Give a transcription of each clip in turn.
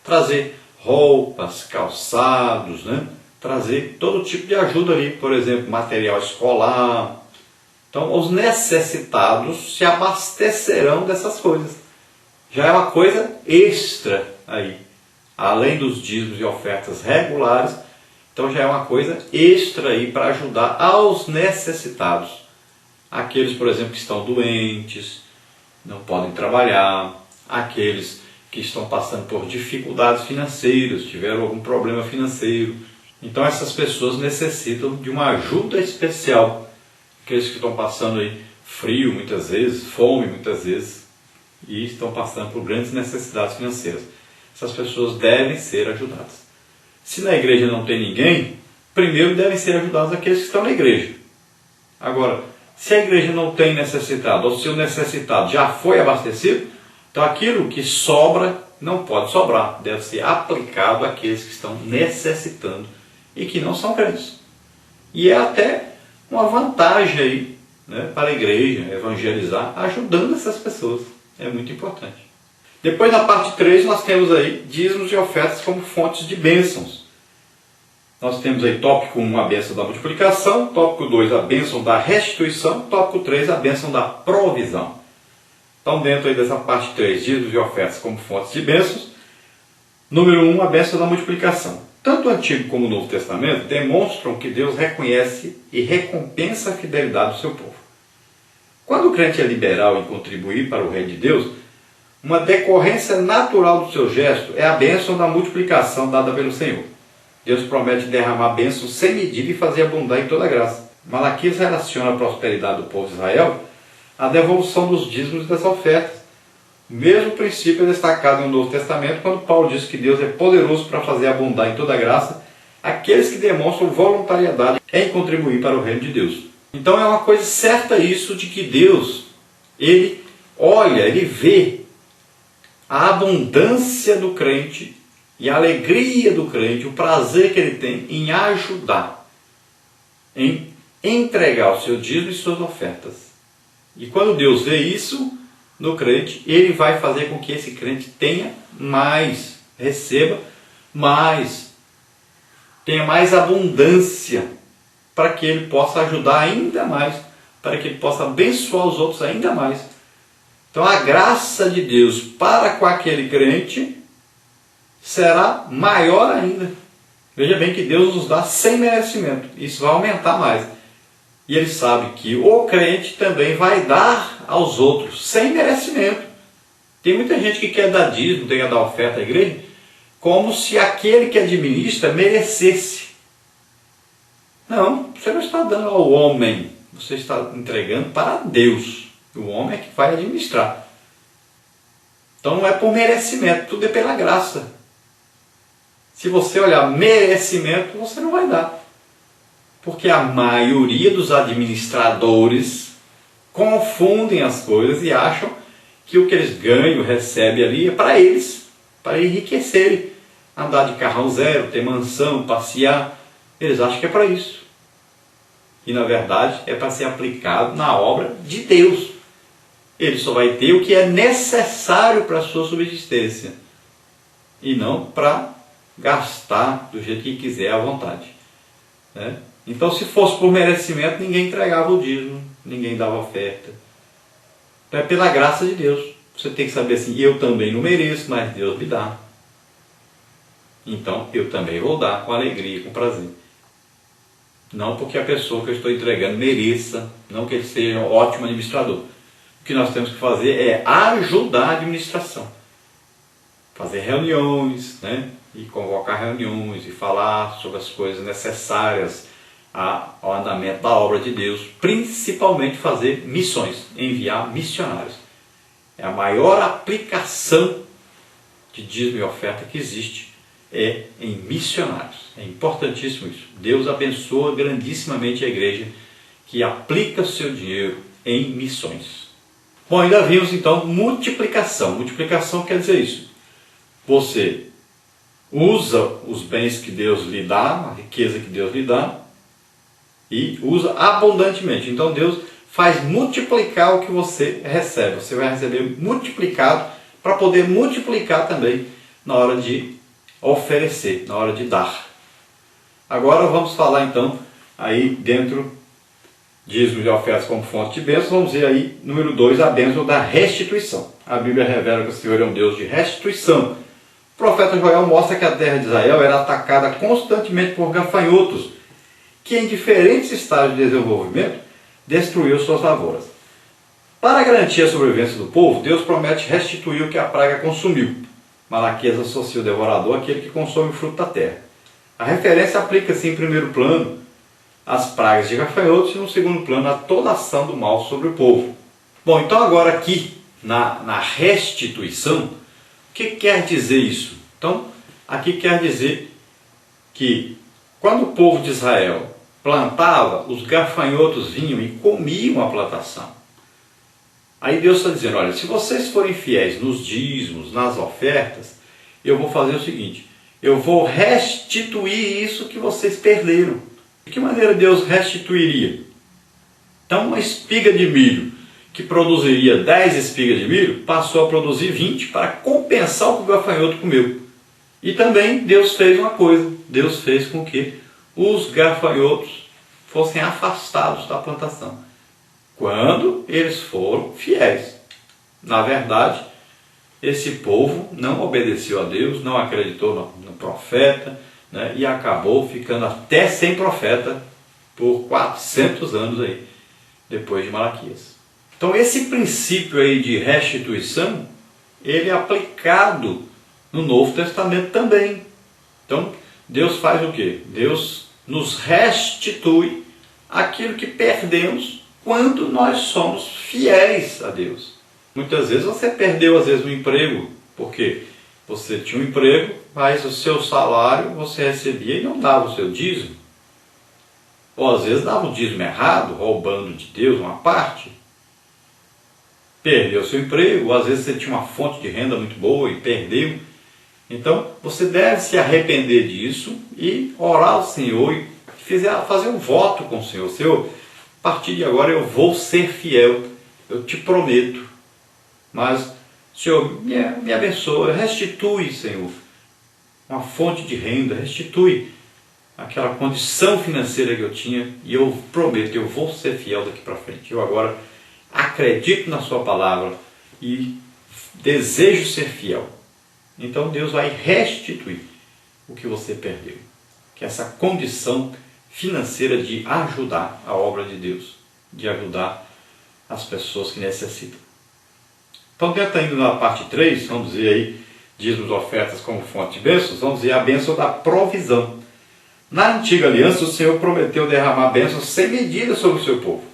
trazer roupas, calçados, né? Trazer todo tipo de ajuda ali, por exemplo, material escolar. Então, os necessitados se abastecerão dessas coisas. Já é uma coisa extra aí, além dos dízimos e ofertas regulares. Então já é uma coisa extra aí para ajudar aos necessitados. Aqueles, por exemplo, que estão doentes, não podem trabalhar, aqueles que estão passando por dificuldades financeiras, tiveram algum problema financeiro. Então essas pessoas necessitam de uma ajuda especial. Aqueles que estão passando aí frio muitas vezes, fome muitas vezes, e estão passando por grandes necessidades financeiras. Essas pessoas devem ser ajudadas. Se na igreja não tem ninguém, primeiro devem ser ajudados aqueles que estão na igreja. Agora, se a igreja não tem necessitado, ou se o necessitado já foi abastecido, então aquilo que sobra não pode sobrar, deve ser aplicado àqueles que estão necessitando e que não são crentes. E é até uma vantagem aí, né, para a igreja evangelizar, ajudando essas pessoas. É muito importante. Depois, na parte 3, nós temos aí dízimos e ofertas como fontes de bênçãos. Nós temos aí tópico 1, a bênção da multiplicação, tópico 2, a bênção da restituição, tópico 3, a bênção da provisão. Então, dentro aí dessa parte 3, dízimos e ofertas como fontes de bênçãos, número 1, a bênção da multiplicação. Tanto o Antigo como o Novo Testamento demonstram que Deus reconhece e recompensa a fidelidade do seu povo. Quando o crente é liberal em contribuir para o reino de Deus, uma decorrência natural do seu gesto é a bênção da multiplicação dada pelo Senhor. Deus promete derramar bênçãos sem medida e fazer abundar em toda a graça. Malaquias relaciona a prosperidade do povo de Israel à devolução dos dízimos e das ofertas. O mesmo princípio é destacado no Novo Testamento, quando Paulo diz que Deus é poderoso para fazer abundar em toda a graça aqueles que demonstram voluntariedade em contribuir para o reino de Deus. Então é uma coisa certa isso de que Deus, Ele olha, Ele vê a abundância do crente e a alegria do crente, o prazer que ele tem em ajudar, em entregar o seu dízimo e suas ofertas. E quando Deus vê isso no crente, Ele vai fazer com que esse crente tenha mais, receba mais, tenha mais abundância, para que ele possa ajudar ainda mais, para que ele possa abençoar os outros ainda mais. Então a graça de Deus para com aquele crente será maior ainda. Veja bem que Deus nos dá sem merecimento. Isso vai aumentar mais. E Ele sabe que o crente também vai dar aos outros sem merecimento. Tem muita gente que quer dar dízimo, quer dar oferta à igreja, como se aquele que administra merecesse. Não, você não está dando ao homem, você está entregando para Deus. O homem é que vai administrar. Então não é por merecimento, tudo é pela graça. Se você olhar merecimento, você não vai dar. Porque a maioria dos administradores confundem as coisas e acham que o que eles ganham, recebem ali, é para eles, para enriquecerem. Andar de carrão zero, ter mansão, passear. Eles acham que é para isso. E na verdade é para ser aplicado na obra de Deus. Ele só vai ter o que é necessário para a sua subsistência. E não para gastar do jeito que quiser à vontade. Né? Então, se fosse por merecimento, ninguém entregava o dízimo, ninguém dava oferta. Então é pela graça de Deus. Você tem que saber assim, eu também não mereço, mas Deus me dá. Então eu também vou dar com alegria, com prazer. Não porque a pessoa que eu estou entregando mereça, não que ele seja um ótimo administrador. O que nós temos que fazer é ajudar a administração. Fazer reuniões, né? E convocar reuniões e falar sobre as coisas necessárias ao andamento da obra de Deus. Principalmente fazer missões, enviar missionários. É a maior aplicação de dízimo e oferta que existe, é em missionários. É importantíssimo isso. Deus abençoa grandissimamente a igreja que aplica o seu dinheiro em missões. Bom, ainda vimos então multiplicação. Multiplicação quer dizer isso. Você usa os bens que Deus lhe dá, a riqueza que Deus lhe dá, e usa abundantemente. Então Deus faz multiplicar o que você recebe. Você vai receber multiplicado para poder multiplicar também na hora de oferecer, na hora de dar. Agora vamos falar então, aí dentro dízimo de ofertas como fonte de bênção, vamos ver aí, número 2, a bênção da restituição. A Bíblia revela que o Senhor é um Deus de restituição. O profeta Joel mostra que a terra de Israel era atacada constantemente por gafanhotos, que em diferentes estágios de desenvolvimento destruiu suas lavouras. Para garantir a sobrevivência do povo, Deus promete restituir o que a praga consumiu. Malaquias associa o devorador àquele que consome o fruto da terra. A referência aplica-se em primeiro plano às pragas de gafanhotos e no segundo plano a toda ação do mal sobre o povo. Bom, então agora aqui na restituição, o que quer dizer isso? Então, aqui quer dizer que quando o povo de Israel plantava, os gafanhotos vinham e comiam a plantação. Aí Deus está dizendo, olha, se vocês forem fiéis nos dízimos, nas ofertas, eu vou fazer o seguinte, eu vou restituir isso que vocês perderam. De que maneira Deus restituiria? Então uma espiga de milho que produziria 10 espigas de milho, passou a produzir 20 para compensar o que o gafanhoto comeu. E também Deus fez uma coisa, Deus fez com que os gafanhotos fossem afastados da plantação, quando eles foram fiéis. Na verdade, esse povo não obedeceu a Deus, não acreditou no profeta, né, e acabou ficando até sem profeta por 400 anos aí, depois de Malaquias. Então esse princípio aí de restituição, ele é aplicado no Novo Testamento também. Então Deus faz o quê? Deus nos restitui aquilo que perdemos quando nós somos fiéis a Deus. Muitas vezes você perdeu um emprego, porque você tinha um emprego, mas o seu salário você recebia e não dava o seu dízimo. Ou às vezes dava o dízimo errado, roubando de Deus uma parte. Perdeu o seu emprego, ou às vezes você tinha uma fonte de renda muito boa e perdeu. Então você deve se arrepender disso e orar ao Senhor e fazer um voto com o Senhor. Senhor, a partir de agora eu vou ser fiel, eu te prometo. Mas, Senhor, me abençoa, restitui, Senhor, uma fonte de renda, restitui aquela condição financeira que eu tinha e eu prometo, eu vou ser fiel daqui para frente. Eu agora acredito na sua palavra e desejo ser fiel. Então Deus vai restituir o que você perdeu, que é essa condição financeira de ajudar a obra de Deus, de ajudar as pessoas que necessitam. Então, dentro ainda na parte 3, vamos dizer aí, dízimos, ofertas como fonte de bênçãos, vamos dizer a bênção da provisão. Na antiga aliança, o Senhor prometeu derramar bênçãos sem medida sobre o seu povo.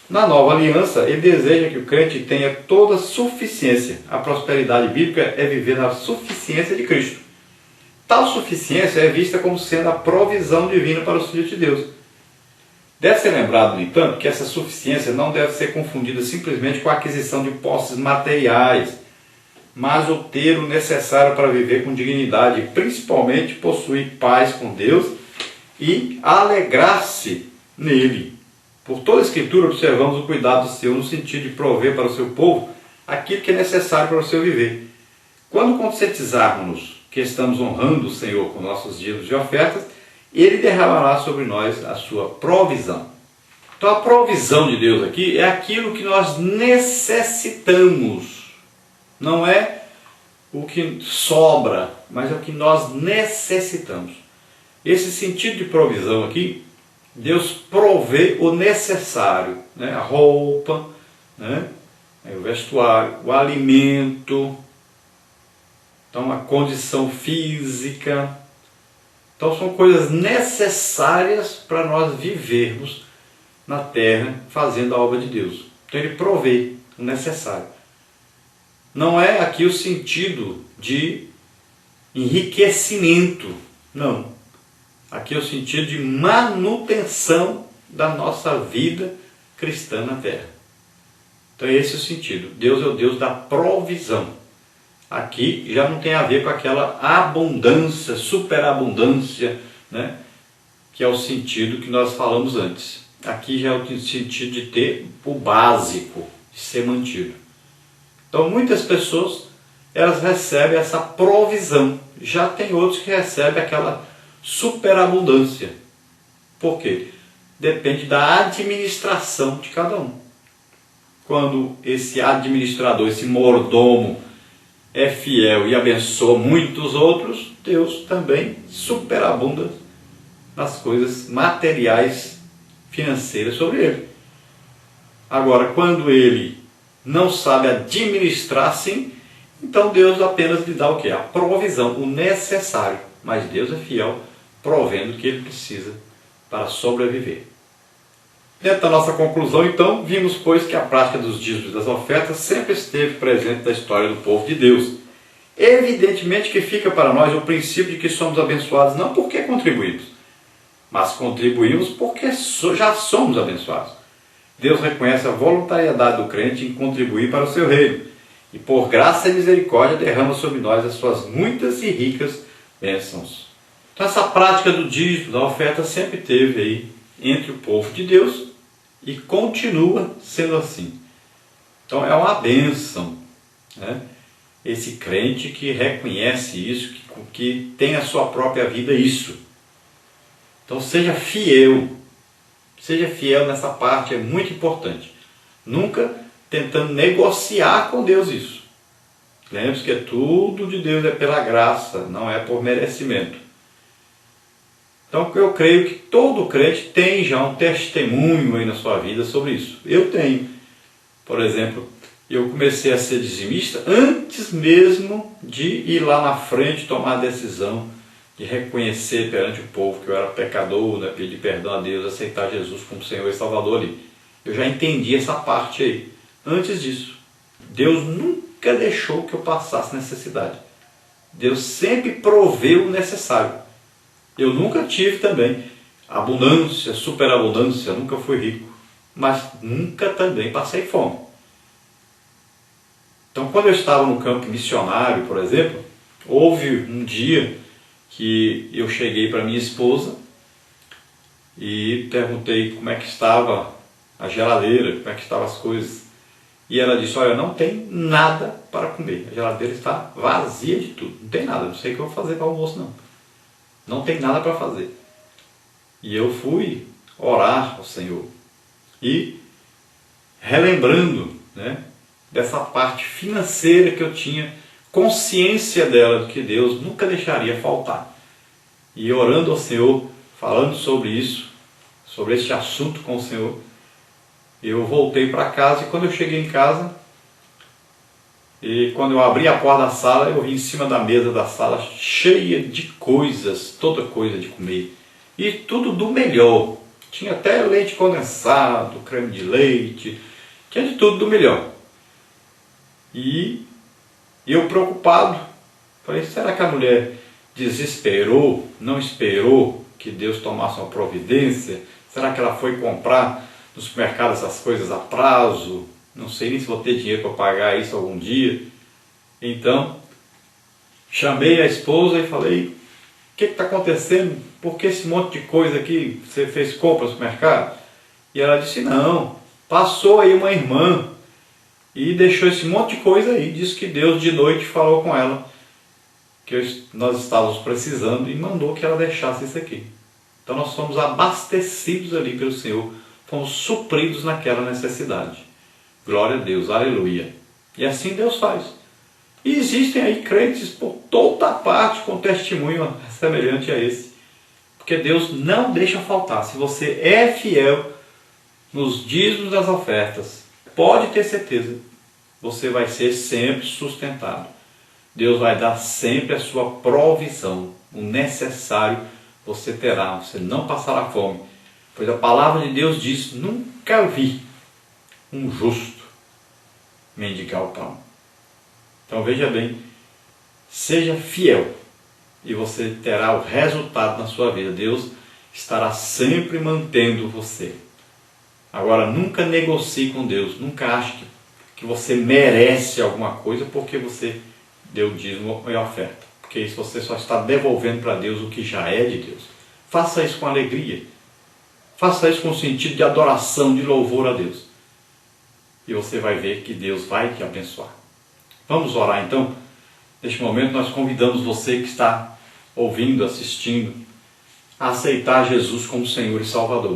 Na nova aliança, Ele deseja que o crente tenha toda a suficiência. A prosperidade bíblica é viver na suficiência de Cristo. Tal suficiência é vista como sendo a provisão divina para os filhos de Deus. Deve ser lembrado, no entanto, que essa suficiência não deve ser confundida simplesmente com a aquisição de posses materiais, mas o ter o necessário para viver com dignidade, e principalmente possuir paz com Deus e alegrar-se nele. Por toda a Escritura observamos o cuidado do Senhor no sentido de prover para o seu povo aquilo que é necessário para o seu viver. Quando conscientizarmos que estamos honrando o Senhor com nossos dízimos e ofertas, Ele derramará sobre nós a sua provisão. Então a provisão de Deus aqui é aquilo que nós necessitamos. Não é o que sobra, mas é o que nós necessitamos. Esse sentido de provisão aqui, Deus provê o necessário, né? A roupa, né? O vestuário, o alimento, então a condição física. Então são coisas necessárias para nós vivermos na terra fazendo a obra de Deus. Então Ele provê o necessário. Não é aqui o sentido de enriquecimento, não. Aqui é o sentido de manutenção da nossa vida cristã na terra. Então esse é o sentido. Deus é o Deus da provisão. Aqui já não tem a ver com aquela abundância, superabundância, né? Que é o sentido que nós falamos antes. Aqui já é o sentido de ter o básico, de ser mantido. Então muitas pessoas elas recebem essa provisão. Já tem outros que recebem aquela superabundância. Por quê? Depende da administração de cada um. Quando esse administrador, esse mordomo, é fiel e abençoa muitos outros, Deus também superabunda nas coisas materiais, financeiras sobre ele. Agora, quando ele não sabe administrar assim, então Deus apenas lhe dá o quê? A provisão, o necessário. Mas Deus é fiel, provendo o que ele precisa para sobreviver. Dentro da nossa conclusão, então, vimos, pois, que a prática dos dízimos e das ofertas sempre esteve presente na história do povo de Deus. Evidentemente que fica para nós o princípio de que somos abençoados não porque contribuímos, mas contribuímos porque já somos abençoados. Deus reconhece a voluntariedade do crente em contribuir para o seu reino, e por graça e misericórdia derrama sobre nós as suas muitas e ricas bênçãos. Então essa prática do dízimo, da oferta, sempre teve aí entre o povo de Deus e continua sendo assim. Então é uma bênção, né? Esse crente que reconhece isso, que tem a sua própria vida isso. Então seja fiel nessa parte, é muito importante. Nunca tentando negociar com Deus isso. Lembre-se que tudo de Deus é pela graça, não é por merecimento. Então eu creio que todo crente tem já um testemunho aí na sua vida sobre isso. Eu tenho. Por exemplo, eu comecei a ser dizimista antes mesmo de ir lá na frente tomar a decisão de reconhecer perante o povo que eu era pecador, né, pedir perdão a Deus, aceitar Jesus como Senhor e Salvador ali. Eu já entendi essa parte aí. Antes disso, Deus nunca deixou que eu passasse necessidade. Deus sempre proveu o necessário. Eu nunca tive também abundância, superabundância, nunca fui rico, mas nunca também passei fome. Então, quando eu estava no campo missionário, por exemplo, houve um dia que eu cheguei para minha esposa e perguntei como é que estava a geladeira, como é que estavam as coisas. E ela disse, olha, não tem nada para comer, a geladeira está vazia de tudo, não tem nada, não sei o que eu vou fazer para o almoço não. Não tem nada para fazer. E eu fui orar ao Senhor. E relembrando, né, dessa parte financeira que eu tinha consciência dela, de que Deus nunca deixaria faltar. E orando ao Senhor, falando sobre isso, sobre este assunto com o Senhor, eu voltei para casa e quando eu cheguei em casa, e quando eu abri a porta da sala, eu vi em cima da mesa da sala cheia de coisas, toda coisa de comer. E tudo do melhor. Tinha até leite condensado, creme de leite, tinha de tudo do melhor. E eu preocupado, falei, será que a mulher desesperou, não esperou que Deus tomasse uma providência? Será que ela foi comprar no supermercado essas coisas a prazo? Não sei nem se vou ter dinheiro para pagar isso algum dia. Então, chamei a esposa e falei, o que está acontecendo? Por que esse monte de coisa aqui? Você fez compra no supermercado? E ela disse, não, passou aí uma irmã e deixou esse monte de coisa aí. Disse que Deus de noite falou com ela que nós estávamos precisando e mandou que ela deixasse isso aqui. Então nós fomos abastecidos ali pelo Senhor, fomos supridos naquela necessidade. Glória a Deus, aleluia. E assim Deus faz. E existem aí crentes por toda parte com testemunho semelhante a esse. Porque Deus não deixa faltar. Se você é fiel nos dízimos das ofertas, pode ter certeza, você vai ser sempre sustentado. Deus vai dar sempre a sua provisão. O necessário você terá, você não passará fome. Pois a palavra de Deus diz, nunca vi um justo mendigar o pão. Então veja bem, seja fiel e você terá o resultado na sua vida. Deus estará sempre mantendo você. Agora, nunca negocie com Deus, nunca ache que você merece alguma coisa porque você deu dízimo e oferta. Porque isso você só está devolvendo para Deus o que já é de Deus. Faça isso com alegria. Faça isso com sentido de adoração, de louvor a Deus. E você vai ver que Deus vai te abençoar. Vamos orar então? Neste momento nós convidamos você que está ouvindo, assistindo, a aceitar Jesus como Senhor e Salvador.